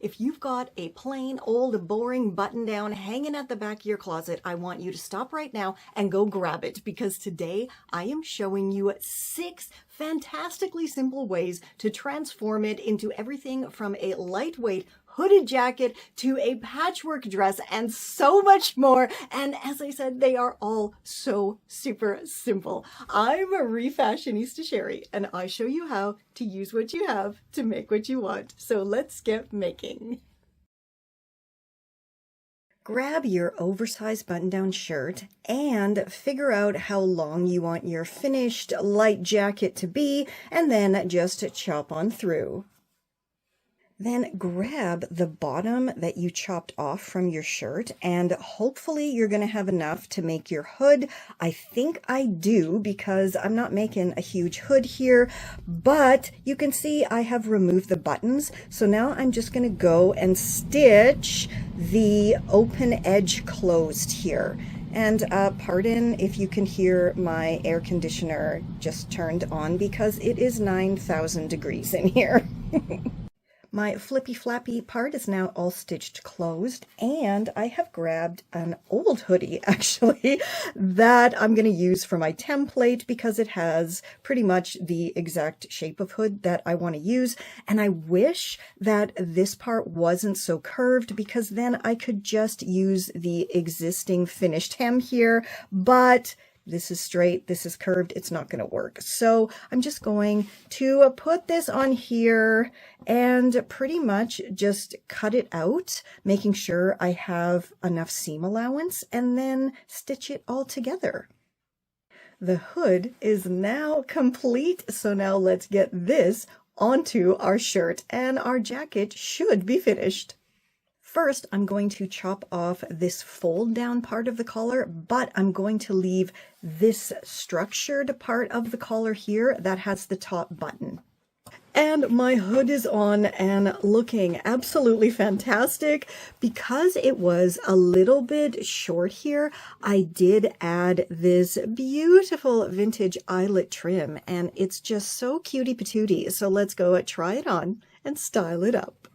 If you've got a plain old boring button down hanging at the back of your closet, I want you to stop right now and go grab it, because today I am showing you 6 fantastically simple ways to transform it into everything from a lightweight hooded jacket to a patchwork dress and so much more. And as I said, they are all so super simple. I'm a Refashionista Sheri, and I show you how to use what you have to make what you want. So let's get making. Grab your oversized button-down shirt and figure out how long you want your finished light jacket to be, and then just chop on through. Then grab the bottom that you chopped off from your shirt, and hopefully you're going to have enough to make your hood. I think I do, because I'm not making a huge hood here, but you can see I have removed the buttons. So now I'm just going to go and stitch the open edge closed here. And pardon if you can hear my air conditioner just turned on, because it is 9,000 degrees in here. My flippy flappy part is now all stitched closed, and I have grabbed an old hoodie actually that I'm going to use for my template, because it has pretty much the exact shape of hood that I want to use. And I wish that this part wasn't so curved, because then I could just use the existing finished hem here, but this is straight, this is curved, it's not going to work. So I'm just going to put this on here and pretty much just cut it out, making sure I have enough seam allowance, and then stitch it all together. The hood is now complete, so now let's get this onto our shirt, and our jacket should be finished. First, I'm going to chop off this fold down part of the collar, but I'm going to leave this structured part of the collar here that has the top button. And my hood is on and looking absolutely fantastic. Because it was a little bit short here, I did add this beautiful vintage eyelet trim, and it's just so cutie patootie. So let's go try it on and style it up.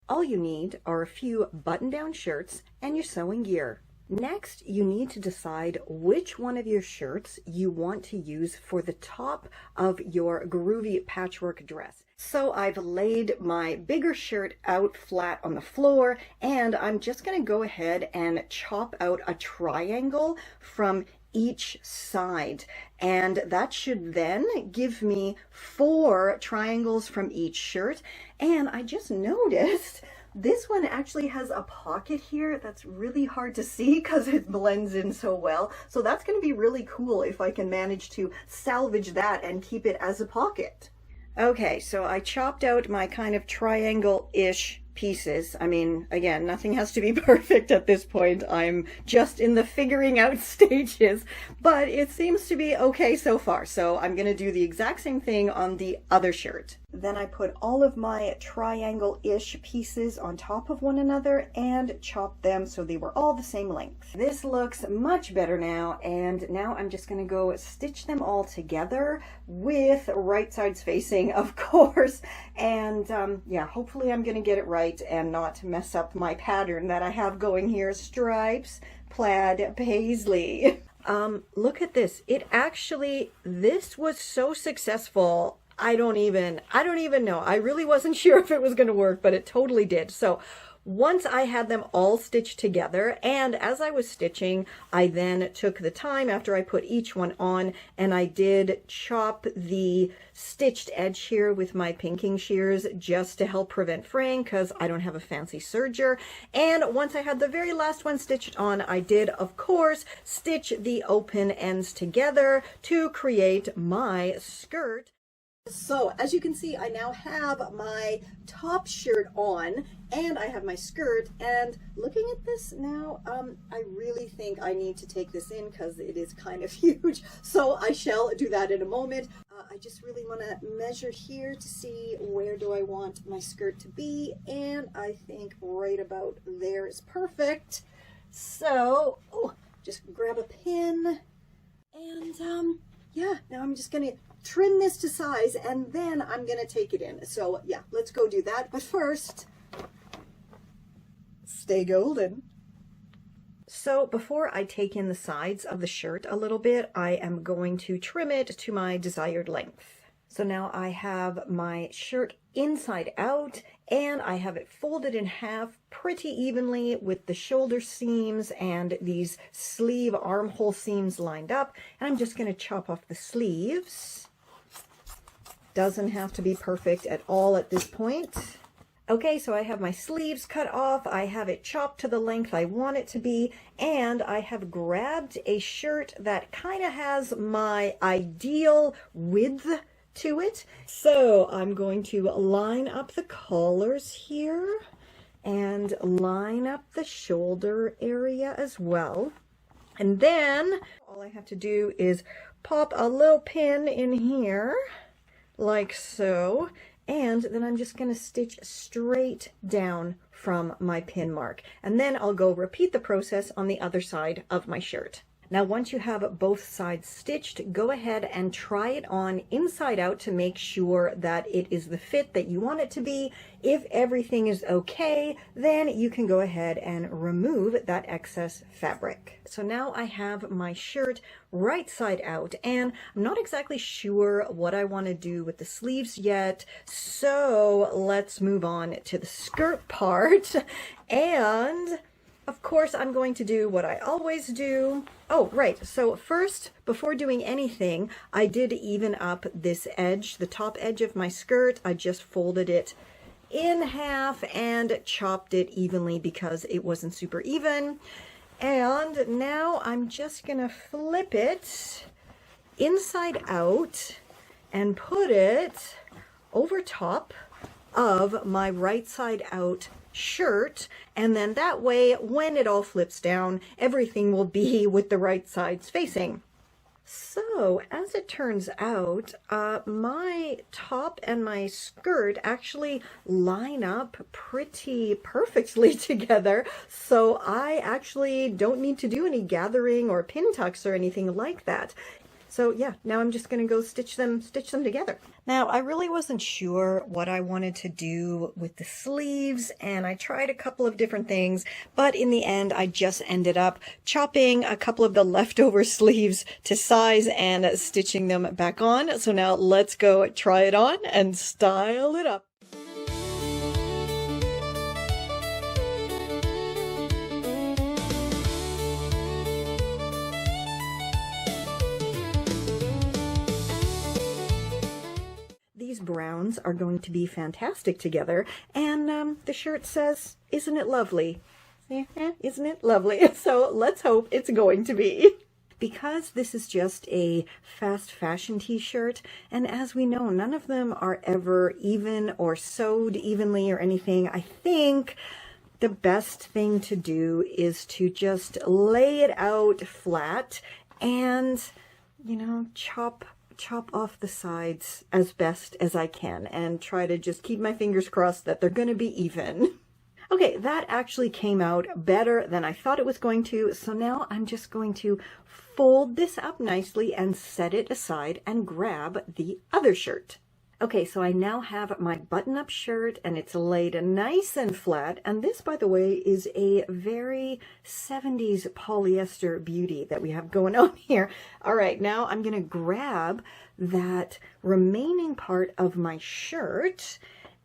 All you need are a few button-down shirts and your sewing gear. Next, you need to decide which one of your shirts you want to use for the top of your groovy patchwork dress. So I've laid my bigger shirt out flat on the floor, and I'm just going to go ahead and chop out a triangle from each side, and that should then give me 4 triangles from each shirt. And I just noticed this one actually has a pocket here that's really hard to see because it blends in so well. So that's going to be really cool if I can manage to salvage that and keep it as a pocket. Okay, so I chopped out my kind of triangle-ish pieces. I mean, again, nothing has to be perfect at this point. I'm just in the figuring out stages, but it seems to be okay so far. So I'm going to do the exact same thing on the other shirt. Then I put all of my triangle-ish pieces on top of one another and chopped them so they were all the same length. This looks much better now, and now I'm just going to go stitch them all together with right sides facing, of course. And yeah, hopefully I'm going to get it right and not mess up my pattern that I have going here. Stripes, plaid, paisley. Look at this. This was so successful. I don't even know. I really wasn't sure if it was going to work, but it totally did. So once I had them all stitched together, and as I was stitching, I then took the time after I put each one on, and I did chop the stitched edge here with my pinking shears just to help prevent fraying, because I don't have a fancy serger. And once I had the very last one stitched on, I did, of course, stitch the open ends together to create my skirt. So as you can see, I now have my top shirt on and I have my skirt, and looking at this now, I really think I need to take this in because it is kind of huge. So I shall do that in a moment. I just really want to measure here to see where do I want my skirt to be, and I think right about there is perfect. So, just grab a pin, and yeah, now I'm just going to trim this to size, and then I'm going to take it in. So yeah, let's go do that. But first, stay golden. So before I take in the sides of the shirt a little bit, I am going to trim it to my desired length. So now I have my shirt inside out, and I have it folded in half pretty evenly with the shoulder seams and these sleeve armhole seams lined up. And I'm just going to chop off the sleeves. Doesn't have to be perfect at all at this point. Okay, so I have my sleeves cut off, I have it chopped to the length I want it to be, and I have grabbed a shirt that kind of has my ideal width to it. So I'm going to line up the collars here and line up the shoulder area as well. And then all I have to do is pop a little pin in here, like so. And then I'm just going to stitch straight down from my pin mark. And then I'll go repeat the process on the other side of my shirt. Now, once you have both sides stitched, go ahead and try it on inside out to make sure that it is the fit that you want it to be. If everything is okay, then you can go ahead and remove that excess fabric. So now I have my shirt right side out, and I'm not exactly sure what I want to do with the sleeves yet. So let's move on to the skirt part. And of course, I'm going to do what I always do. Oh, right. So first, before doing anything, I did even up this edge, the top edge of my skirt. I just folded it in half and chopped it evenly because it wasn't super even. And now I'm just going to flip it inside out and put it over top of my right side out shirt, and then that way when it all flips down, everything will be with the right sides facing. So as it turns out, my top and my skirt actually line up pretty perfectly together, so I actually don't need to do any gathering or pin tucks or anything like that. So yeah, now I'm just going to go stitch them together. Now, I really wasn't sure what I wanted to do with the sleeves, and I tried a couple of different things, but in the end, I just ended up chopping a couple of the leftover sleeves to size and stitching them back on. So now let's go try it on and style it up. These browns are going to be fantastic together, and the shirt says, "Isn't it lovely?" Isn't it lovely? So let's hope it's going to be. Because this is just a fast fashion t-shirt, and as we know, none of them are ever even or sewed evenly or anything, I think the best thing to do is to just lay it out flat and, you know, chop off the sides as best as I can and try to just keep my fingers crossed that they're going to be even. Okay, that actually came out better than I thought it was going to, so now I'm just going to fold this up nicely and set it aside and grab the other shirt. Okay, so I now have my button-up shirt, and it's laid nice and flat, and this, by the way, is a very 70s polyester beauty that we have going on here. All right, now I'm going to grab that remaining part of my shirt,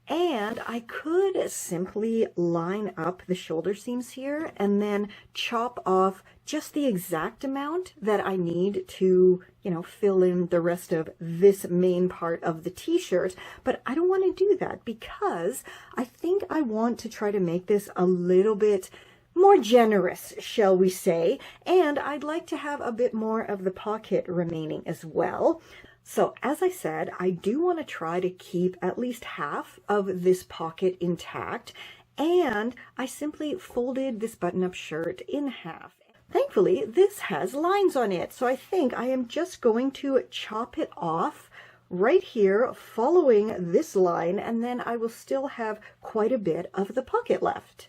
and I could simply line up the shoulder seams here and then chop off just the exact amount that I need to, you know, fill in the rest of this main part of the t-shirt. But I don't want to do that because I think I want to try to make this a little bit more generous, shall we say, and I'd like to have a bit more of the pocket remaining as well. So as I said, I do want to try to keep at least half of this pocket intact, and I simply folded this button-up shirt in half. Thankfully, this has lines on it, so I think I am just going to chop it off right here following this line, and then I will still have quite a bit of the pocket left.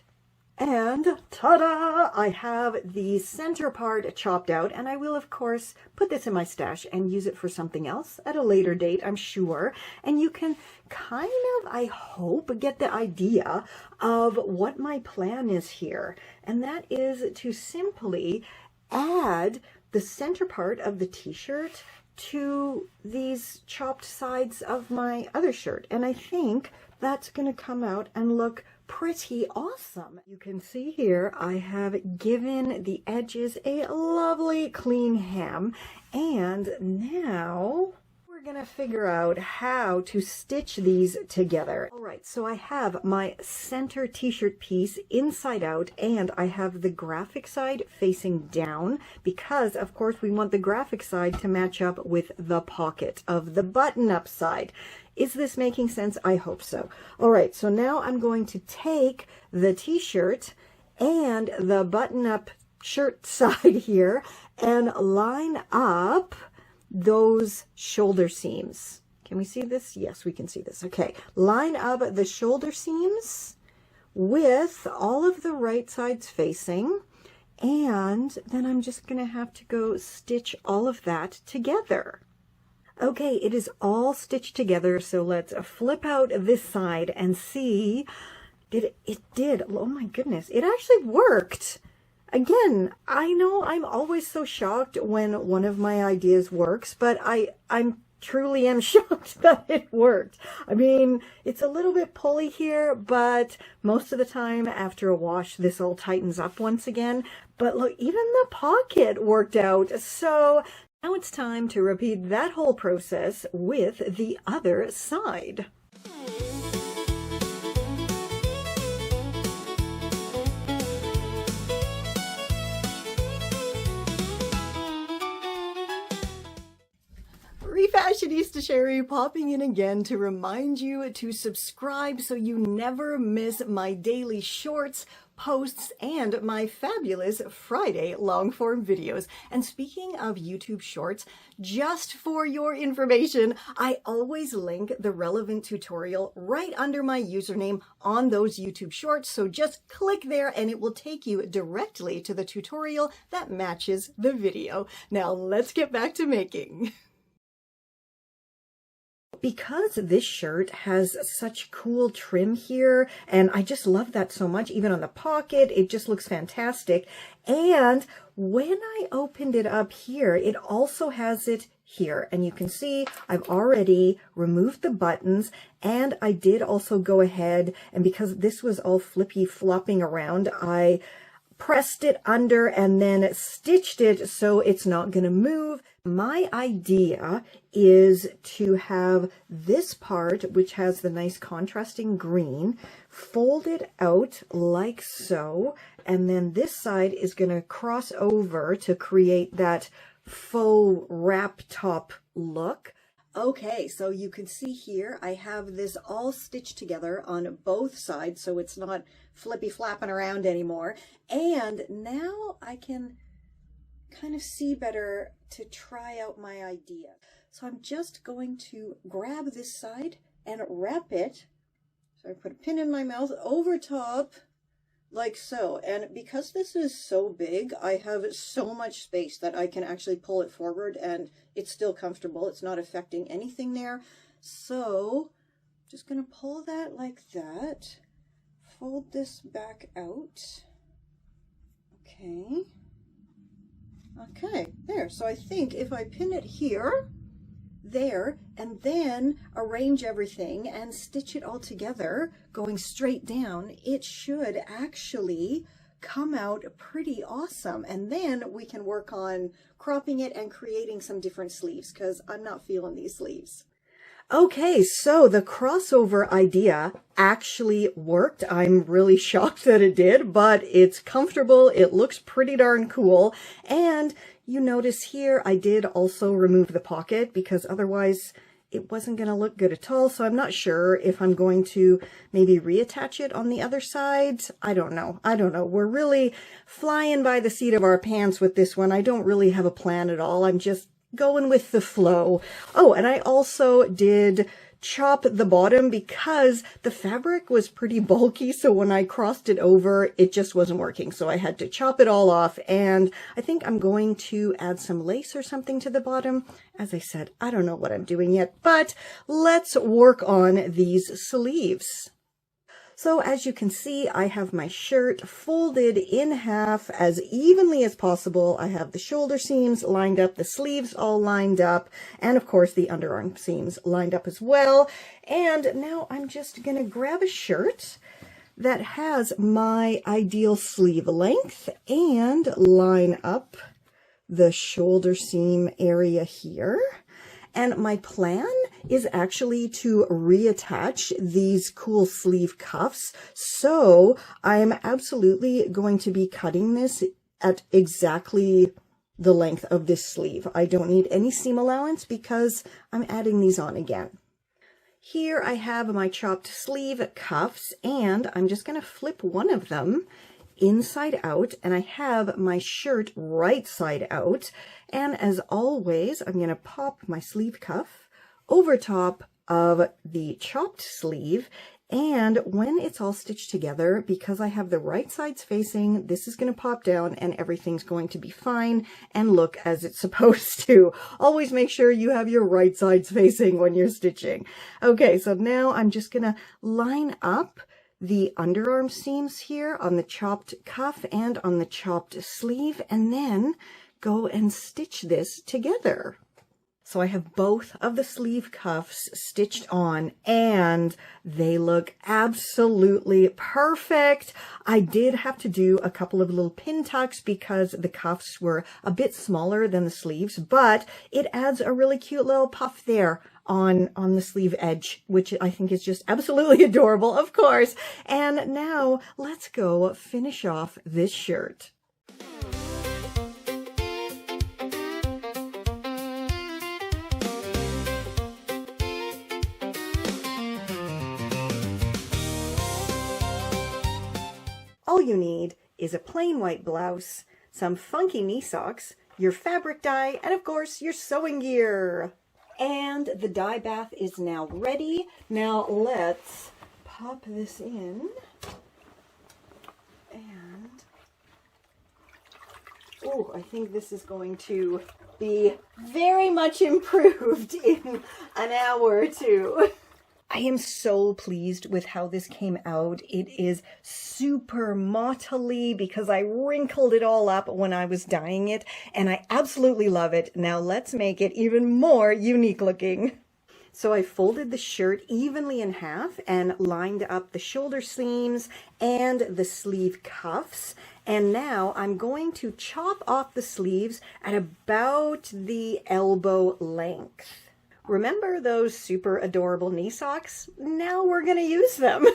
And ta-da! I have the center part chopped out, and I will of course put this in my stash and use it for something else at a later date, I'm sure. And you can kind of, I hope, get the idea of what my plan is here. And that is to simply add the center part of the t-shirt to these chopped sides of my other shirt. And I think that's going to come out and look pretty awesome. You can see here I have given the edges a lovely clean hem, and now we're gonna figure out how to stitch these together. All right, so I have my center t-shirt piece inside out, and I have the graphic side facing down because of course we want the graphic side to match up with the pocket of the button-up side. Is this making sense? I hope so. All right, so now I'm going to take the t-shirt and the button-up shirt side here and line up those shoulder seams. Can we see this? Yes, we can see this. Okay, line up the shoulder seams with all of the right sides facing, and then I'm just going to have to go stitch all of that together. Okay, it is all stitched together, so let's flip out this side and see. It did. Oh my goodness, it actually worked. Again, I know I'm always so shocked when one of my ideas works, but I'm truly am shocked that it worked. I mean, it's a little bit pulley here, but most of the time after a wash, this all tightens up once again. But look, even the pocket worked out. So now it's time to repeat that whole process with the other side. Refashionista Sheri popping in again to remind you to subscribe so you never miss my daily shorts, posts, and my fabulous Friday long-form videos. And speaking of YouTube shorts, just for your information, I always link the relevant tutorial right under my username on those YouTube shorts. So just click there and it will take you directly to the tutorial that matches the video. Now let's get back to making. Because this shirt has such cool trim here, and I just love that so much, even on the pocket, it just looks fantastic. And when I opened it up here, it also has it here. And you can see I've already removed the buttons, and I did also go ahead, and because this was all flippy flopping around, I pressed it under and then stitched it so it's not going to move. My idea is to have this part, which has the nice contrasting green, folded out like so, and then this side is going to cross over to create that faux wrap top look. Okay, so you can see here I have this all stitched together on both sides so it's not flippy flapping around anymore. And now I can kind of see better to try out my idea. So I'm just going to grab this side and wrap it. So I put a pin in my mouth over top like so. And because this is so big, I have so much space that I can actually pull it forward and it's still comfortable. It's not affecting anything there. So I'm just going to pull that like that. Fold this back out. Okay. Okay, there. So I think if I pin it here, there, and then arrange everything and stitch it all together, going straight down, it should actually come out pretty awesome. And then we can work on cropping it and creating some different sleeves, because I'm not feeling these sleeves. Okay, so the crossover idea actually worked. I'm really shocked that it did, but it's comfortable. It looks pretty darn cool. And you notice here, I did also remove the pocket because otherwise it wasn't going to look good at all. So I'm not sure if I'm going to maybe reattach it on the other side. I don't know. We're really flying by the seat of our pants with this one. I don't really have a plan at all. I'm just going with the flow. Oh, and I also did chop the bottom because the fabric was pretty bulky, so when I crossed it over, it just wasn't working. So I had to chop it all off, and I think I'm going to add some lace or something to the bottom. As I said, I don't know what I'm doing yet, but let's work on these sleeves. So as you can see, I have my shirt folded in half as evenly as possible. I have the shoulder seams lined up, the sleeves all lined up, and of course the underarm seams lined up as well. And now I'm just going to grab a shirt that has my ideal sleeve length and line up the shoulder seam area here. And my plan is actually to reattach these cool sleeve cuffs. So I'm absolutely going to be cutting this at exactly the length of this sleeve. I don't need any seam allowance because I'm adding these on again. Here I have my chopped sleeve cuffs, and I'm just going to flip one of them inside out, and I have my shirt right side out. And as always, I'm going to pop my sleeve cuff over top of the chopped sleeve. And when it's all stitched together, because I have the right sides facing, this is going to pop down and everything's going to be fine and look as it's supposed to. Always make sure you have your right sides facing when you're stitching. Okay, so now I'm just going to line up the underarm seams here on the chopped cuff and on the chopped sleeve, and then go and stitch this together. So I have both of the sleeve cuffs stitched on, and they look absolutely perfect. I did have to do a couple of little pin tucks because the cuffs were a bit smaller than the sleeves, but it adds a really cute little puff there on the sleeve edge, which I think is just absolutely adorable, of course. And now let's go finish off this shirt. All you need is a plain white blouse, some funky knee socks, your fabric dye, and of course your sewing gear. And the dye bath is now ready. Now let's pop this in. And oh, I think this is going to be very much improved in an hour or two. I am so pleased with how this came out. It is super mottly because I wrinkled it all up when I was dyeing it, and I absolutely love it. Now let's make it even more unique looking. So I folded the shirt evenly in half and lined up the shoulder seams and the sleeve cuffs. And now I'm going to chop off the sleeves at about the elbow length. Remember those super adorable knee socks? Now we're going to use them.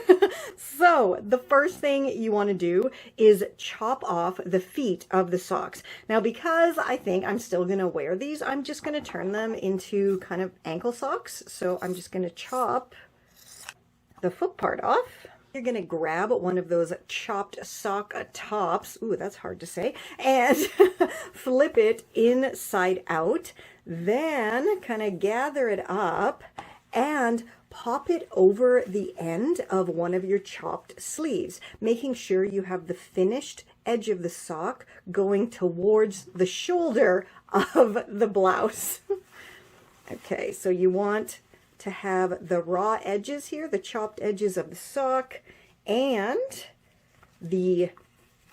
So the first thing you want to do is chop off the feet of the socks. Now, because I think I'm still going to wear these, I'm just going to turn them into kind of ankle socks. So I'm just going to chop the foot part off. You're going to grab one of those chopped sock tops, ooh, that's hard to say, and flip it inside out. Then kind of gather it up and pop it over the end of one of your chopped sleeves, making sure you have the finished edge of the sock going towards the shoulder of the blouse. Okay, so you want to have the raw edges here, the chopped edges of the sock, and the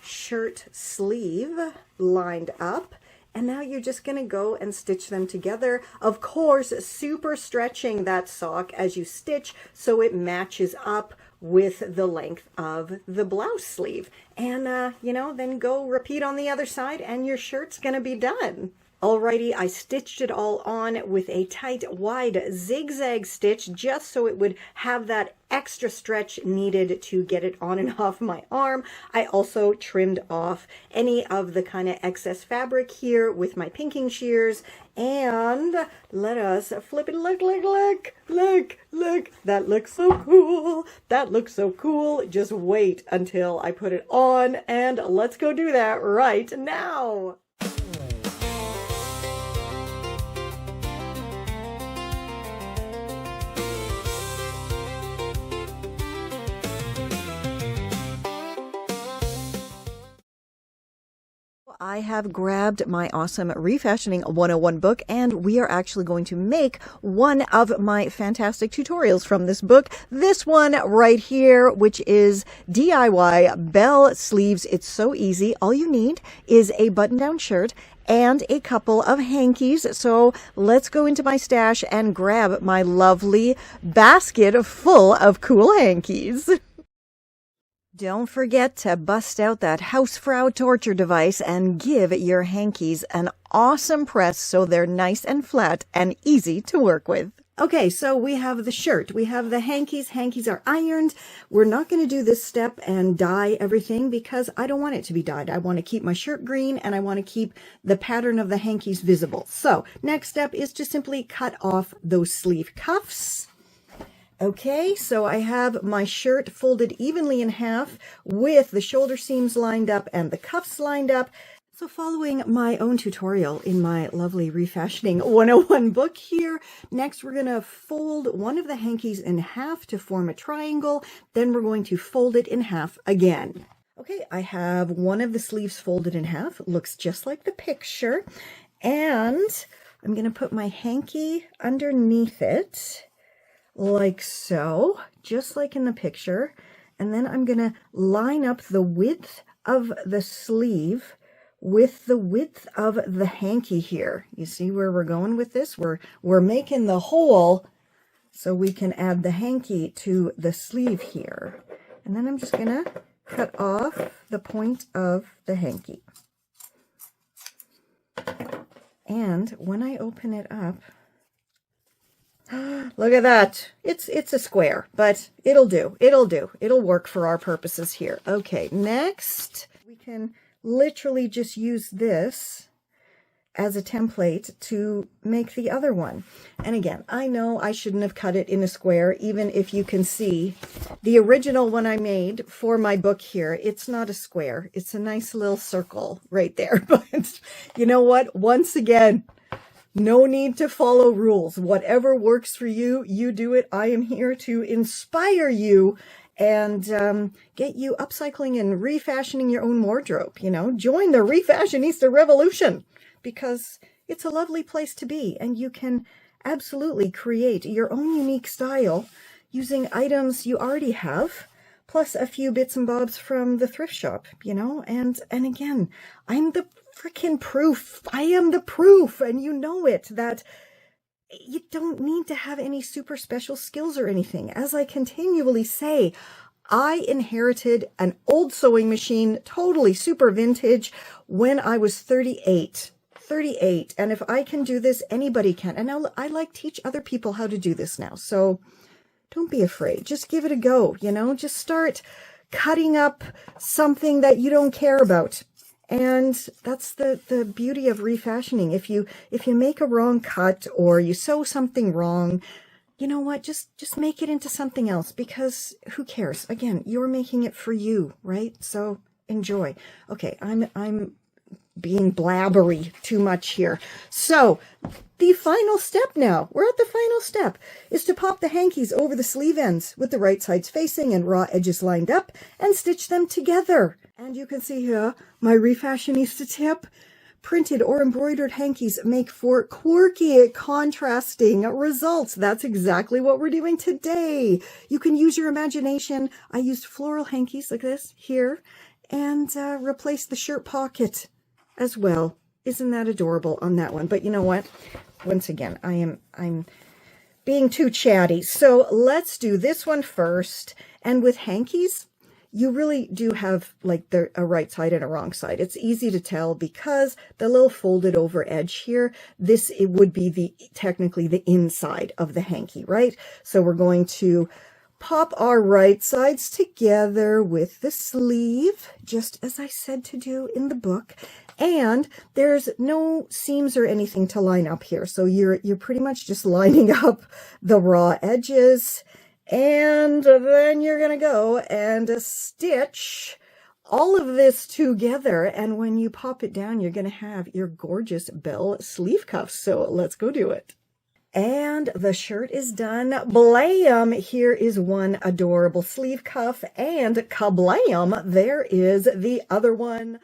shirt sleeve lined up. And now you're just going to go and stitch them together. Of course, super stretching that sock as you stitch so it matches up with the length of the blouse sleeve. And, you know, then go repeat on the other side and your shirt's going to be done. Alrighty, I stitched it all on with a tight, wide zigzag stitch just so it would have that extra stretch needed to get it on and off my arm. I also trimmed off any of the kind of excess fabric here with my pinking shears. And let us flip it. Look, look, look, look, look. That looks so cool. That looks so cool. Just wait until I put it on, and let's go do that right now. I have grabbed my awesome Refashioning 101 book, and we are actually going to make one of my fantastic tutorials from this book. This one right here, which is DIY bell sleeves. It's so easy. All you need is a button-down shirt and a couple of hankies. So let's go into my stash and grab my lovely basket full of cool hankies. Don't forget to bust out that Hausfrau torture device and give your hankies an awesome press so they're nice and flat and easy to work with. Okay, so we have the shirt, we have the hankies. Hankies are ironed. We're not going to do this step and dye everything because I don't want it to be dyed. I want to keep my shirt green and I want to keep the pattern of the hankies visible. So next step is to simply cut off those sleeve cuffs. Okay, so I have my shirt folded evenly in half with the shoulder seams lined up and the cuffs lined up. So following my own tutorial in my lovely Refashioning 101 book here, next we're going to fold one of the hankies in half to form a triangle. Then we're going to fold it in half again. Okay, I have one of the sleeves folded in half. It looks just like the picture. And I'm going to put my hanky underneath it, like so, just like in the picture. And then I'm going to line up the width of the sleeve with the width of the hanky here. You see where we're going with this? We're making the hole so we can add the hanky to the sleeve here. And then I'm just going to cut off the point of the hanky. And when I open it up, look at that. It's a square, but it'll do. It'll work for our purposes here. Okay, next we can literally just use this as a template to make the other one. And again, I know I shouldn't have cut it in a square, even if you can see the original one I made for my book here. It's not a square. It's a nice little circle right there. But you know what? Once again, no need to follow rules. Whatever works for you, you do it. I am here to inspire you and get you upcycling and refashioning your own wardrobe. You know, join the Refashionista revolution because it's a lovely place to be, and you can absolutely create your own unique style using items you already have, plus a few bits and bobs from the thrift shop, you know. And again, I'm the freaking proof. I am the proof, and you know it, that you don't need to have any super special skills or anything. As I continually say, I inherited an old sewing machine, totally super vintage, when I was 38. And if I can do this, anybody can. And now I like teach other people how to do this now. So don't be afraid. Just give it a go, you know. Just start cutting up something that you don't care about. And that's the beauty of refashioning. If you make a wrong cut or you sew something wrong, you know what? Just make it into something else, because who cares? Again, you're making it for you, right? So enjoy. Okay, I'm being blabbery too much here. So the final step now, we're at the final step, is to pop the hankies over the sleeve ends with the right sides facing and raw edges lined up and stitch them together. And you can see here my Refashionista tip. Printed or embroidered hankies make for quirky, contrasting results. That's exactly what we're doing today. You can use your imagination. I used floral hankies like this here and replace the shirt pocket as well. Isn't that adorable on that one? But you know what? Once again, I'm being too chatty. So let's do this one first. And with hankies, you really do have like a right side and a wrong side. It's easy to tell because the little folded over edge here, it would be technically the inside of the hanky, right? So we're going to pop our right sides together with the sleeve, just as I said to do in the book. And there's no seams or anything to line up here. So you're pretty much just lining up the raw edges. And then you're going to go and stitch all of this together. And when you pop it down, you're going to have your gorgeous bell sleeve cuffs. So let's go do it. And the shirt is done. Blam! Here is one adorable sleeve cuff. And kablam! There is the other one.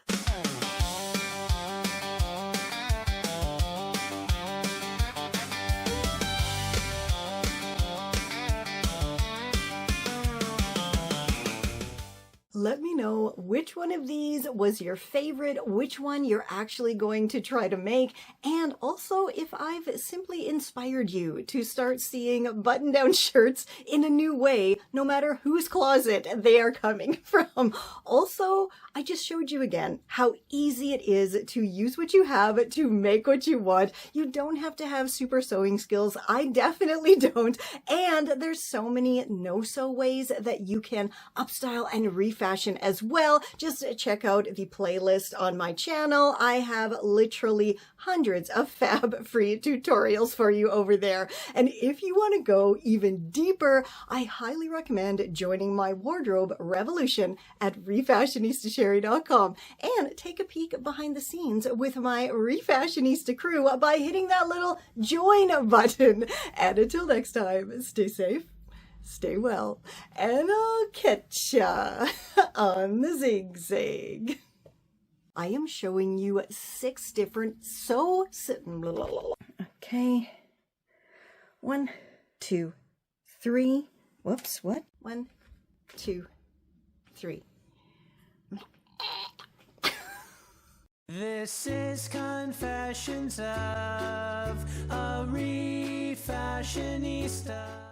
Let me know which one of these was your favorite, which one you're actually going to try to make, and also if I've simply inspired you to start seeing button-down shirts in a new way, no matter whose closet they are coming from. Also, I just showed you again how easy it is to use what you have to make what you want. You don't have to have super sewing skills. I definitely don't. And there's so many no-sew ways that you can upstyle and refashion as well. Just check out the playlist on my channel. I have literally hundreds of fab-free tutorials for you over there. And if you want to go even deeper, I highly recommend joining my wardrobe revolution at refashionistasherry.com and take a peek behind the scenes with my Refashionista crew by hitting that little join button. And until next time, stay safe, stay well, and I'll catch ya on the zigzag. I am showing you 6 different okay. 1, 2, 3. Whoops, what? 1, 2, 3. This is Confessions of a Refashionista.